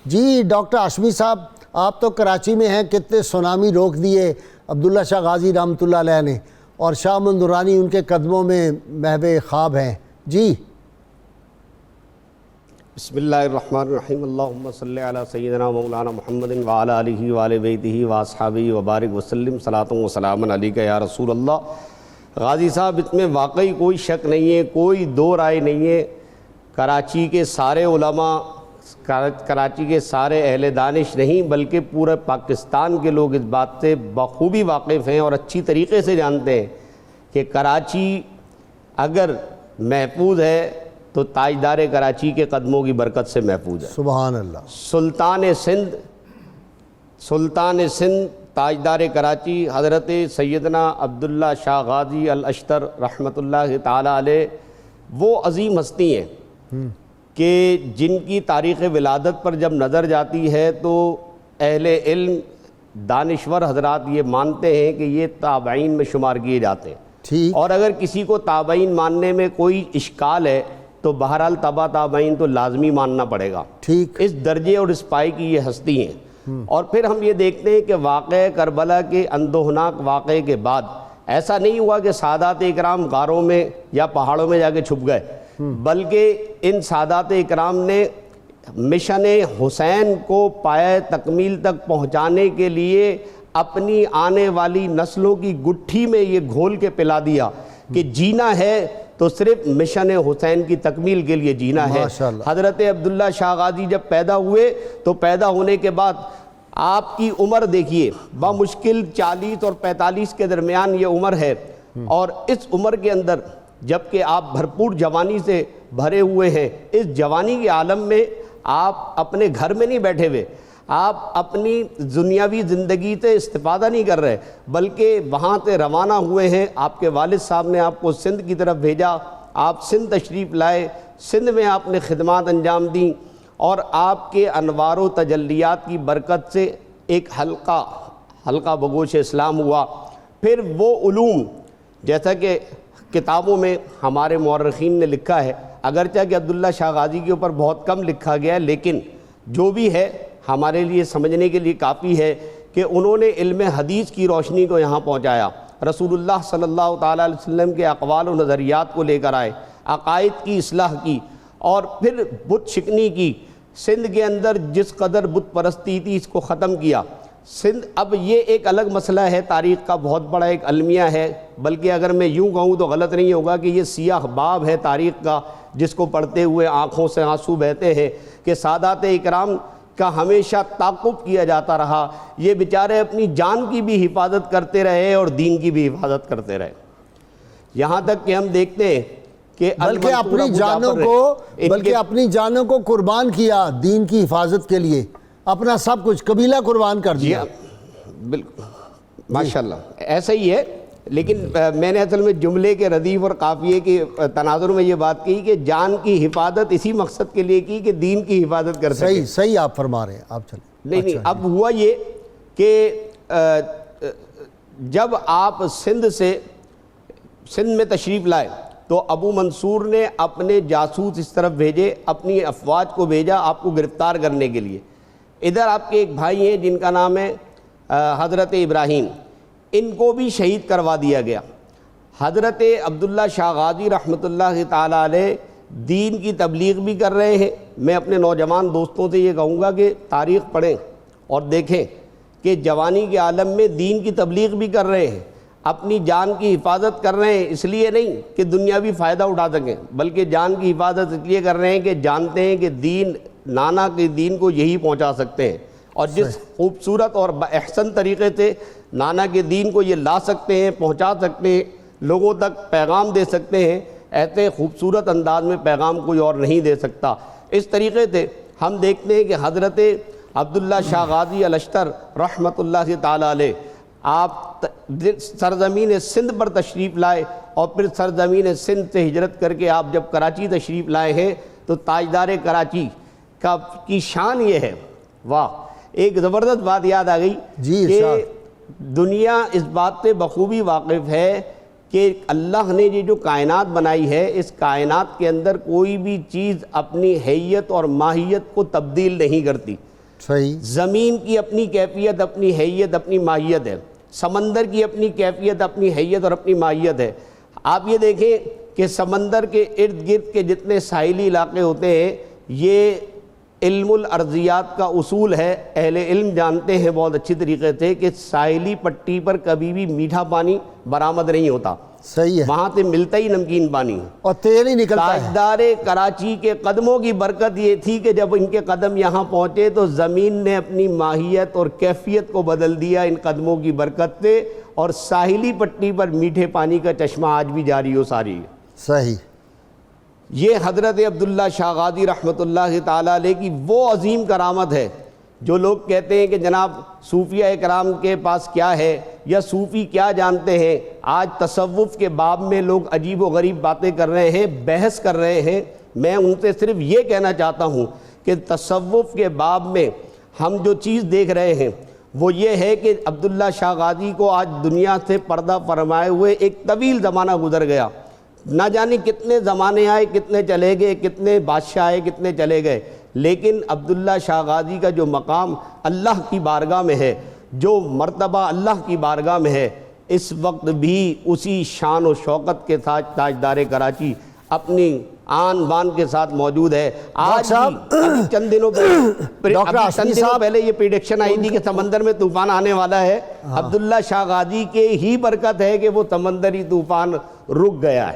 جی doctor Hashmi صاحب، آپ تو کراچی میں ہیں، کتنے سونامی روک دیے عبداللہ شاہ غازی رحمۃ اللہ علیہ نے، اور شاہ امن درانی ان کے قدموں میں محو خواب ہیں۔ جی بسم اللہ الرحمن الرحیم، اللہم صلی علی سیدنا مولانا محمد وعلی آلہ وآل بیتہ واصحابہ وبارک وسلم، صلاۃ و سلام علیکہ یا رسول اللہ۔ غازی صاحب، اس میں واقعی کوئی شک نہیں ہے، کوئی دو رائے نہیں ہے، کراچی کے سارے علماء، کراچی کے سارے اہل دانش نہیں بلکہ پورے پاکستان کے لوگ اس بات سے بخوبی واقف ہیں اور اچھی طریقے سے جانتے ہیں کہ کراچی اگر محفوظ ہے تو تاجدار کراچی کے قدموں کی برکت سے محفوظ ہے۔ سبحان اللہ۔ سلطان سندھ تاجدار کراچی حضرت سیدنا عبداللہ شاہ غازی الاشتر رحمۃ اللہ تعالی علیہ وہ عظیم ہستی ہیں کہ جن کی تاریخ ولادت پر جب نظر جاتی ہے تو اہل علم دانشور حضرات یہ مانتے ہیں کہ یہ تابعین میں شمار کیے جاتے ہیں، ٹھیک، اور اگر کسی کو تابعین ماننے میں کوئی اشکال ہے تو بہرحال تابعین تو لازمی ماننا پڑے گا۔ ٹھیک، اس درجے اور اس پائے کی یہ ہستی ہیں۔ اور پھر ہم یہ دیکھتے ہیں کہ واقعہ کربلا کے اندوہناک واقعے کے بعد ایسا نہیں ہوا کہ سادات اکرام غاروں میں یا پہاڑوں میں جا کے چھپ گئے، بلکہ ان سادات اکرام نے مشن حسین کو پایہ تکمیل تک پہنچانے کے لیے اپنی آنے والی نسلوں کی گٹھی میں یہ گھول کے پلا دیا کہ جینا ہے تو صرف مشن حسین کی تکمیل کے لیے جینا ہے۔ حضرت عبداللہ شاہ غازی جب پیدا ہوئے تو پیدا ہونے کے بعد آپ کی عمر دیکھیے، بمشکل 40 اور 45 کے درمیان یہ عمر ہے، اور اس عمر کے اندر جبکہ آپ بھرپور جوانی سے بھرے ہوئے ہیں، اس جوانی کے عالم میں آپ اپنے گھر میں نہیں بیٹھے ہوئے، آپ اپنی دنیاوی زندگی سے استفادہ نہیں کر رہے بلکہ وہاں سے روانہ ہوئے ہیں۔ آپ کے والد صاحب نے آپ کو سندھ کی طرف بھیجا، آپ سندھ تشریف لائے، سندھ میں آپ نے خدمات انجام دیں، اور آپ کے انوار و تجلیات کی برکت سے ایک حلقہ بگوش اسلام ہوا۔ پھر وہ علوم جیسا کہ کتابوں میں ہمارے مورخین نے لکھا ہے، اگرچہ کہ عبداللہ شاہ غازی کے اوپر بہت کم لکھا گیا ہے، لیکن جو بھی ہے ہمارے لیے سمجھنے کے لیے کافی ہے کہ انہوں نے علم حدیث کی روشنی کو یہاں پہنچایا، رسول اللہ صلی اللہ تعالیٰ علیہ وسلم کے اقوال و نظریات کو لے کر آئے، عقائد کی اصلاح کی، اور پھر بت شکنی کی۔ سندھ کے اندر جس قدر بت پرستی تھی اس کو ختم کیا۔ سندھ اب یہ ایک الگ مسئلہ ہے، تاریخ کا بہت بڑا ایک المیہ ہے، بلکہ اگر میں یوں کہوں تو غلط نہیں ہوگا کہ یہ سیاہ باب ہے تاریخ کا، جس کو پڑھتے ہوئے آنکھوں سے آنسو بہتے ہیں کہ سادات اکرام کا ہمیشہ تعاقب کیا جاتا رہا، یہ بیچارے اپنی جان کی بھی حفاظت کرتے رہے اور دین کی بھی حفاظت کرتے رہے، یہاں تک کہ ہم دیکھتے ہیں کہ بلکہ اپنی جانوں کو قربان کیا دین کی حفاظت کے لیے، اپنا سب کچھ قبیلہ قربان کر دیا۔ بالکل ماشاءاللہ ایسا ہی ہے، لیکن میں نے اصل میں جملے کے ردیف اور قافیے کے تناظر میں یہ بات کی کہ جان کی حفاظت اسی مقصد کے لیے کی کہ دین کی حفاظت کر سکے۔ صحیح آپ فرما رہے ہیں، آپ چلیں۔ نہیں، اب ہوا یہ کہ جب آپ سندھ میں تشریف لائے تو ابو منصور نے اپنے جاسوس اس طرف بھیجے، اپنی افواج کو بھیجا آپ کو گرفتار کرنے کے لیے۔ ادھر آپ کے ایک بھائی ہیں جن کا نام ہے حضرت ابراہیم، ان کو بھی شہید کروا دیا گیا۔ حضرت عبداللہ شاہ غازی رحمۃ اللہ تعالی علیہ دین کی تبلیغ بھی کر رہے ہیں۔ میں اپنے نوجوان دوستوں سے یہ کہوں گا کہ تاریخ پڑھیں اور دیکھیں کہ جوانی کے عالم میں دین کی تبلیغ بھی کر رہے ہیں، اپنی جان کی حفاظت کر رہے ہیں، اس لیے نہیں کہ دنیاوی فائدہ اٹھا سکیں بلکہ جان کی حفاظت اس لیے کر رہے ہیں کہ جانتے ہیں کہ دین، نانا کے دین کو یہی پہنچا سکتے ہیں، اور جس خوبصورت اور احسن طریقے سے نانا کے دین کو یہ لا سکتے ہیں، پہنچا سکتے ہیں، لوگوں تک پیغام دے سکتے ہیں، ایسے خوبصورت انداز میں پیغام کوئی اور نہیں دے سکتا۔ اس طریقے سے ہم دیکھتے ہیں کہ حضرت عبداللہ شاہ غازی الاشتر رحمۃ اللہ تعالی علیہ آپ سرزمین سندھ پر تشریف لائے، اور پھر سرزمین سندھ سے ہجرت کر کے آپ جب کراچی تشریف لائے ہیں تو تاجدار کراچی کی شان یہ ہے، واہ، ایک زبردست بات یاد آ گئی کہ دنیا اس بات سے بخوبی واقف ہے کہ اللہ نے یہ جو کائنات بنائی ہے، اس کائنات کے اندر کوئی بھی چیز اپنی حیت اور ماہیت کو تبدیل نہیں کرتی۔ صحیح. زمین کی اپنی کیفیت، اپنی حیت، اپنی ماہیت ہے. سمندر کی اپنی کیفیت، اپنی حیت اور اپنی ماہیت ہے. آپ یہ دیکھیں کہ سمندر کے ارد گرد کے جتنے ساحلی علاقے ہوتے ہیں، یہ علم الارضیات کا اصول ہے. اہل علم جانتے ہیں بہت اچھی طریقے سے کہ ساحلی پٹی پر کبھی بھی میٹھا پانی برآمد نہیں ہوتا. صحیح ہے. وہاں سے ملتا ہی نمکین پانی. اور تیل ہی نکلتا ہے. تاجدار کراچی کے قدموں کی برکت یہ تھی کہ جب ان کے قدم یہاں پہنچے تو زمین نے اپنی ماہیت اور کیفیت کو بدل دیا ان قدموں کی برکت سے، اور ساحلی پٹی پر میٹھے پانی کا چشمہ آج بھی جاری و ساری ہے. صحیح. یہ حضرت عبداللہ شاہ غازی رحمۃ اللہ تعالیٰ علیہ کی وہ عظیم کرامت ہے. جو لوگ کہتے ہیں کہ جناب صوفیہ اکرام کے پاس کیا ہے یا صوفی کیا جانتے ہیں، آج تصوف کے باب میں لوگ عجیب و غریب باتیں کر رہے ہیں، بحث کر رہے ہیں. میں ان سے صرف یہ کہنا چاہتا ہوں کہ تصوف کے باب میں ہم جو چیز دیکھ رہے ہیں وہ یہ ہے کہ عبداللہ شاہ غازی کو آج دنیا سے پردہ فرمائے ہوئے ایک طویل زمانہ گزر گیا. نہ جانے کتنے زمانے آئے، کتنے چلے گئے، کتنے بادشاہ آئے، کتنے چلے گئے، لیکن عبداللہ شاہ غازی کا جو مقام اللہ کی بارگاہ میں ہے، جو مرتبہ اللہ کی بارگاہ میں ہے، اس وقت بھی اسی شان و شوکت کے ساتھ تاجدار کراچی اپنی آن بان کے ساتھ موجود ہے. آج بھی ابھی چند دنوں پہلے یہ پریڈکشن آئی تھی کہ سمندر میں طوفان آنے والا ہے. عبداللہ شاہ غازی کے ہی برکت ہے کہ وہ سمندری طوفان رک گیا ہے.